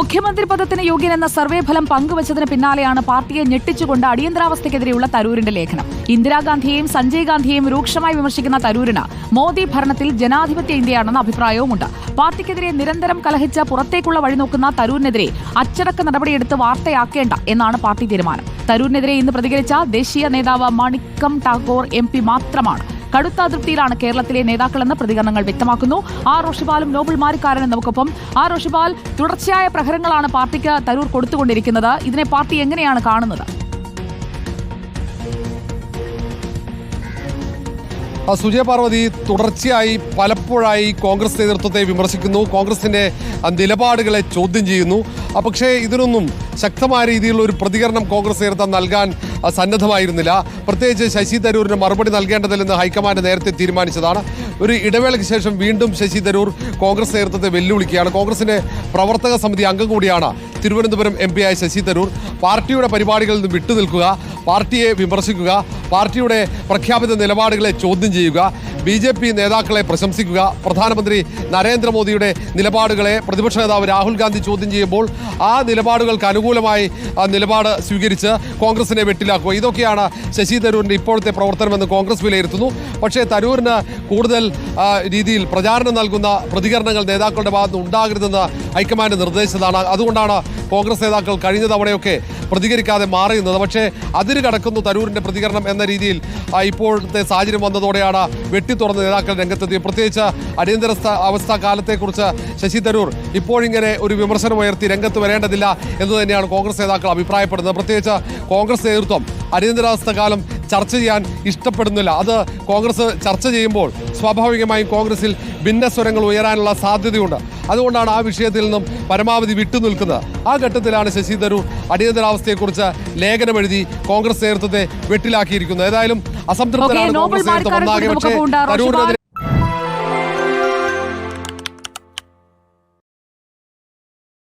മുഖ്യമന്ത്രി പദത്തിന് യോഗ്യനെന്ന സർവേ ഫലം പങ്കുവച്ചതിന് പിന്നാലെയാണ് പാർട്ടിയെ ഞെട്ടിച്ചുകൊണ്ട് അടിയന്തരാവസ്ഥയ്ക്കെതിരെയുള്ള തരൂരിന്റെ ലേഖനം. ഇന്ദിരാഗാന്ധിയെയും സഞ്ജയ് ഗാന്ധിയെയും രൂക്ഷമായി വിമർശിക്കുന്ന തരൂരിന് മോദി ഭരണത്തിൽ ജനാധിപത്യ ഇന്ത്യയാണെന്ന അഭിപ്രായവുമുണ്ട്. പാർട്ടിക്കെതിരെ നിരന്തരം കലഹിച്ച് പുറത്തേക്കുള്ള വഴി നോക്കുന്ന തരൂരിനെതിരെ അച്ചടക്ക നടപടിയെടുത്ത് വാർത്തയാക്കേണ്ട എന്നാണ് പാർട്ടി തീരുമാനം. തരൂരിനെതിരെ ഇന്ന് പ്രതികരിച്ച ദേശീയ നേതാവ് മാണിക്കം ടാഗോർ MP മാത്രമാണ്. കടുത്ത അതൃപ്തിയിലാണ് കേരളത്തിലെ നേതാക്കളെന്ന് പ്രതികരണങ്ങൾ വ്യക്തമാക്കുന്നു. ആർ റോഷിപാലും നോബിൾ മാരിക്കാരനും നമുക്കൊപ്പം. ആർ റോഷിപാൽ, തുടർച്ചയായ പ്രഹരങ്ങളാണ് പാർട്ടിക്ക് തരൂർ കൊടുത്തുകൊണ്ടിരിക്കുന്നത്. ഇതിനെ പാർട്ടി എങ്ങനെയാണ് കാണുന്നത്? സുജയ പാർവതി, തുടർച്ചയായി പലപ്പോഴായി കോൺഗ്രസ് നേതൃത്വത്തെ വിമർശിക്കുന്നു, കോൺഗ്രസിന്റെ നിലപാടുകളെ ചോദ്യം ചെയ്യുന്നു. പക്ഷേ ഇതിനൊന്നും ശക്തമായ രീതിയിലുള്ള ഒരു പ്രതികരണം കോൺഗ്രസ് നേതൃത്വം നൽകാൻ സന്നദ്ധമായിരുന്നില്ല. പ്രത്യേകിച്ച് ശശി തരൂരിന് മറുപടി നൽകേണ്ടതില്ലെന്ന് ഹൈക്കമാൻഡ് നേരത്തെ തീരുമാനിച്ചതാണ്. ഒരു ഇടവേളയ്ക്ക് ശേഷം വീണ്ടും ശശി തരൂർ കോൺഗ്രസ് നേതൃത്വത്തെ വെല്ലുവിളിക്കുകയാണ്. കോൺഗ്രസിന്റെ പ്രവർത്തക സമിതി അംഗം കൂടിയാണ് തിരുവനന്തപുരം MP ആയ ശശി തരൂർ. പാർട്ടിയുടെ പരിപാടികളിൽ നിന്ന് വിട്ടുനിൽക്കുക, പാർട്ടിയെ വിമർശിക്കുക, പാർട്ടിയുടെ പ്രഖ്യാപിത നിലപാടുകളെ ചോദ്യം ചെയ്യുക, BJP നേതാക്കളെ പ്രശംസിക്കുക, പ്രധാനമന്ത്രി നരേന്ദ്രമോദിയുടെ നിലപാടുകളെ പ്രതിപക്ഷ നേതാവ് രാഹുൽ ഗാന്ധി ചോദ്യം ചെയ്യുമ്പോൾ ആ നിലപാടുകൾക്ക് അനുകൂലമായി നിലപാട് സ്വീകരിച്ച് കോൺഗ്രസിനെ വെട്ടിലാക്കുക. ഇതൊക്കെയാണ് ശശി തരൂരിൻ്റെ ഇപ്പോഴത്തെ പ്രവർത്തനമെന്ന് കോൺഗ്രസ് വിലയിരുത്തുന്നു. പക്ഷേ തരൂരിന് കൂടുതൽ രീതിയിൽ പ്രചാരണം നൽകുന്ന പ്രതികരണങ്ങൾ നേതാക്കളുടെ ഭാഗത്ത് ഉണ്ടാകരുതെന്ന് ഹൈക്കമാൻഡ് നിർദ്ദേശിച്ചതാണ്. അതുകൊണ്ടാണ് കോൺഗ്രസ് നേതാക്കൾ കഴിഞ്ഞ തവണയൊക്കെ പ്രതികരിക്കാതെ മാറിയുന്നത്. പക്ഷേ അതിര് കടക്കുന്നു തരൂരിൻ്റെ പ്രതികരണം എന്ന രീതിയിൽ ഇപ്പോഴത്തെ സാഹചര്യം വന്നതോടെയാണ് വെട്ടിത്തുറന്ന നേതാക്കൾ രംഗത്തെത്തിയത്. പ്രത്യേകിച്ച് അടിയന്തര അവസ്ഥ കാലത്തെക്കുറിച്ച് ശശി തരൂർ ഇപ്പോഴിങ്ങനെ ഒരു വിമർശനം ഉയർത്തി രംഗത്ത് വരേണ്ടതില്ല എന്ന് തന്നെയാണ് കോൺഗ്രസ് നേതാക്കൾ അഭിപ്രായപ്പെടുന്നത്. പ്രത്യേകിച്ച് കോൺഗ്രസ് നേതൃത്വം അടിയന്തരാവസ്ഥ കാലം ചർച്ച ചെയ്യാൻ ഇഷ്ടപ്പെടുന്നില്ല. അത് കോൺഗ്രസ് ചർച്ച ചെയ്യുമ്പോൾ സ്വാഭാവികമായും കോൺഗ്രസിൽ ഭിന്നസ്വരങ്ങൾ ഉയരാനുള്ള സാധ്യതയുണ്ട്. അതുകൊണ്ടാണ് ആ വിഷയത്തിൽ നിന്നും പരമാവധി വിട്ടുനിൽക്കുന്നത്. ആ ഘട്ടത്തിലാണ് ശശി തരൂർ അടിയന്തരാവസ്ഥയെക്കുറിച്ച് ലേഖനം എഴുതി കോൺഗ്രസ് നേതൃത്വത്തെ വെട്ടിലാക്കിയിരിക്കുന്നത്. ഏതായാലും അസംതൃപ്തരാണ് കോൺഗ്രസ് നേതൃത്വം.